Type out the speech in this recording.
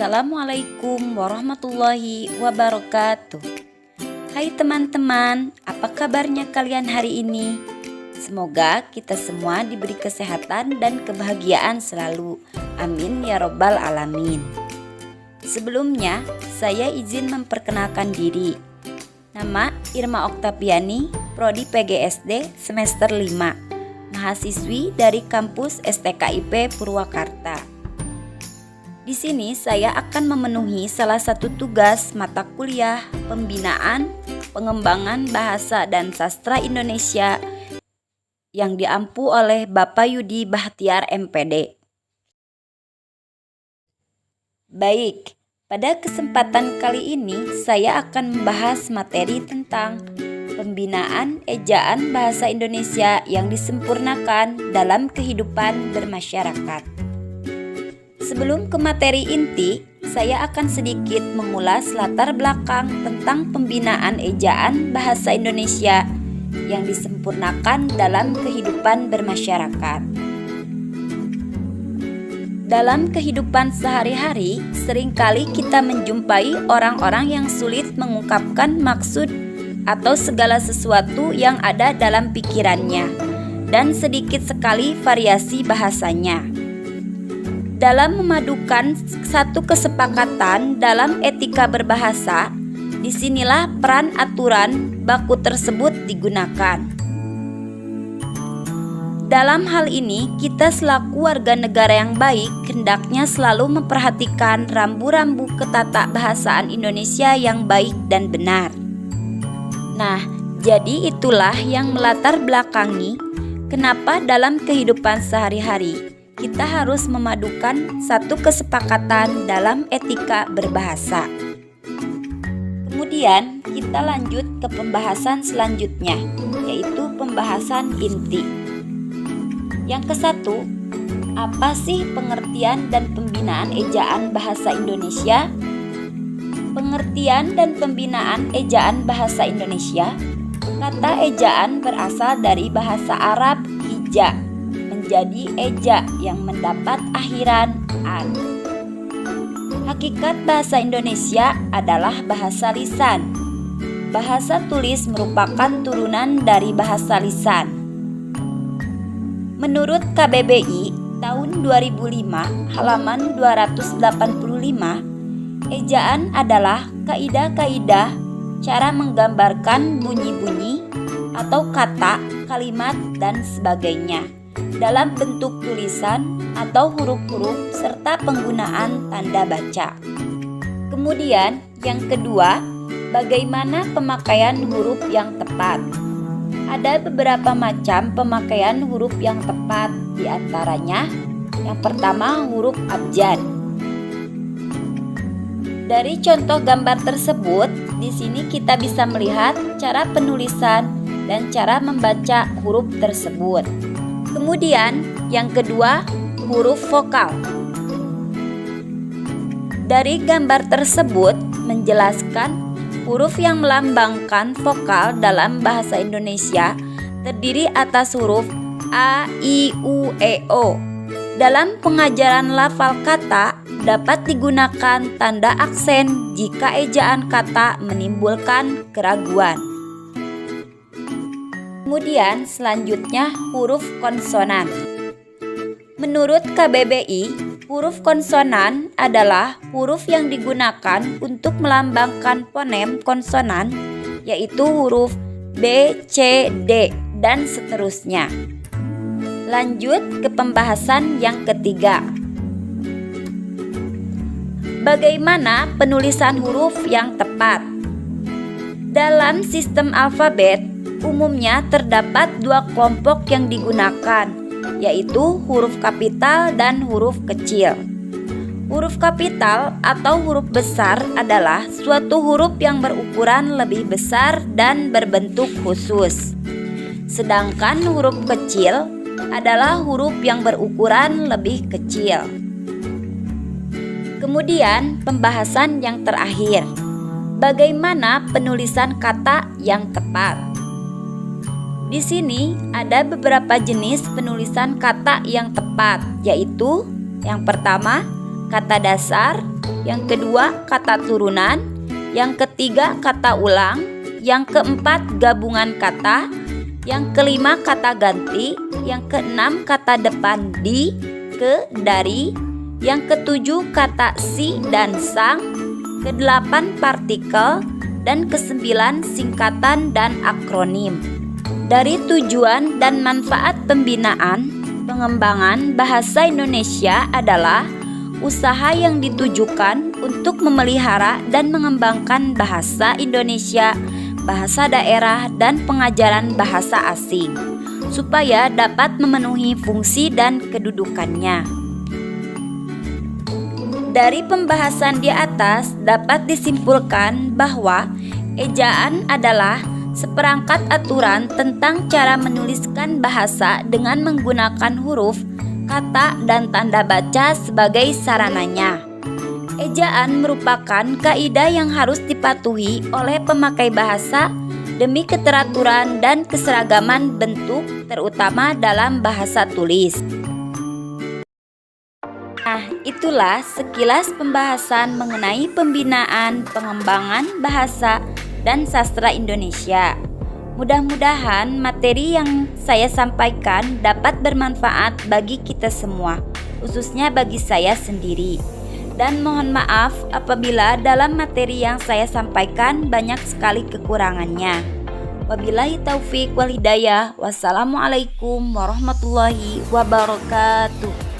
Assalamualaikum warahmatullahi wabarakatuh. Hai teman-teman, apa kabarnya kalian hari ini? Semoga kita semua diberi kesehatan dan kebahagiaan selalu. Amin ya robbal alamin. Sebelumnya, saya izin memperkenalkan diri. Nama Irma Oktaviani, Prodi PGSD semester 5, mahasiswi dari kampus STKIP Purwakarta. Di sini saya akan memenuhi salah satu tugas mata kuliah pembinaan pengembangan bahasa dan sastra Indonesia yang diampu oleh Bapak Yudi Bahtiar MPD. Baik, pada kesempatan kali ini saya akan membahas materi tentang pembinaan ejaan bahasa Indonesia yang disempurnakan dalam kehidupan bermasyarakat. Sebelum ke materi inti, saya akan sedikit mengulas latar belakang tentang pembinaan ejaan bahasa Indonesia yang disempurnakan dalam kehidupan bermasyarakat. Dalam kehidupan sehari-hari, seringkali kita menjumpai orang-orang yang sulit mengungkapkan maksud atau segala sesuatu yang ada dalam pikirannya, dan sedikit sekali variasi bahasanya. Dalam memadukan satu kesepakatan dalam etika berbahasa, disinilah peran aturan baku tersebut digunakan. Dalam hal ini, kita selaku warga negara yang baik hendaknya selalu memperhatikan rambu-rambu ketatabahasaan Indonesia yang baik dan benar. Nah, jadi itulah yang melatar belakangi kenapa dalam kehidupan sehari-hari kita harus memadukan satu kesepakatan dalam etika berbahasa. Kemudian kita lanjut ke pembahasan selanjutnya, yaitu pembahasan inti. Yang kesatu, apa sih pengertian dan pembinaan ejaan bahasa Indonesia? Pengertian dan pembinaan ejaan bahasa Indonesia. Kata ejaan berasal dari bahasa Arab hija, menjadi eja yang mendapat akhiran an. Hakikat bahasa Indonesia adalah bahasa lisan. Bahasa tulis merupakan turunan dari bahasa lisan. Menurut KBBI tahun 2005 halaman 285, ejaan adalah kaidah-kaidah cara menggambarkan bunyi-bunyi atau kata, kalimat, dan sebagainya dalam bentuk tulisan atau huruf-huruf serta penggunaan tanda baca. Kemudian yang kedua, bagaimana pemakaian huruf yang tepat? Ada beberapa macam pemakaian huruf yang tepat, di antaranya yang pertama huruf abjad. Dari contoh gambar tersebut, di sini kita bisa melihat cara penulisan dan cara membaca huruf tersebut. Kemudian yang kedua, huruf vokal. Dari gambar tersebut menjelaskan huruf yang melambangkan vokal dalam bahasa Indonesia terdiri atas huruf A, I, U, E, O. Dalam pengajaran lafal kata dapat digunakan tanda aksen jika ejaan kata menimbulkan keraguan. Kemudian selanjutnya huruf konsonan. Menurut KBBI, huruf konsonan adalah huruf yang digunakan untuk melambangkan fonem konsonan, yaitu huruf B, C, D, dan seterusnya. Lanjut ke pembahasan yang ketiga. Bagaimana penulisan huruf yang tepat? Dalam sistem alfabet, umumnya terdapat dua kelompok yang digunakan, yaitu huruf kapital dan huruf kecil. Huruf kapital atau huruf besar adalah suatu huruf yang berukuran lebih besar dan berbentuk khusus. Sedangkan huruf kecil adalah huruf yang berukuran lebih kecil. Kemudian pembahasan yang terakhir, bagaimana penulisan kata yang tepat? Di sini ada beberapa jenis penulisan kata yang tepat, yaitu yang pertama, kata dasar, Yang kedua, kata turunan. Yang ketiga, kata ulang. Yang keempat, gabungan kata. Yang kelima, kata ganti. Yang keenam, kata depan di, ke, dari. Yang ketujuh, kata si dan sang. Kedelapan, partikel. Dan kesembilan, singkatan dan akronim. Dari tujuan dan manfaat pembinaan, pengembangan bahasa Indonesia adalah usaha yang ditujukan untuk memelihara dan mengembangkan bahasa Indonesia, bahasa daerah, dan pengajaran bahasa asing, supaya dapat memenuhi fungsi dan kedudukannya. Dari pembahasan di atas dapat disimpulkan bahwa ejaan adalah seperangkat aturan tentang cara menuliskan bahasa dengan menggunakan huruf, kata, dan tanda baca sebagai sarananya. Ejaan merupakan kaidah yang harus dipatuhi oleh pemakai bahasa demi keteraturan dan keseragaman bentuk, terutama dalam bahasa tulis. Nah, itulah sekilas pembahasan mengenai pembinaan, pengembangan bahasa, dan sastra Indonesia. Mudah-mudahan materi yang saya sampaikan dapat bermanfaat bagi kita semua, khususnya bagi saya sendiri. Dan mohon maaf apabila dalam materi yang saya sampaikan banyak sekali kekurangannya. Wabillahi taufik wal hidayah. Wassalamualaikum warahmatullahi wabarakatuh.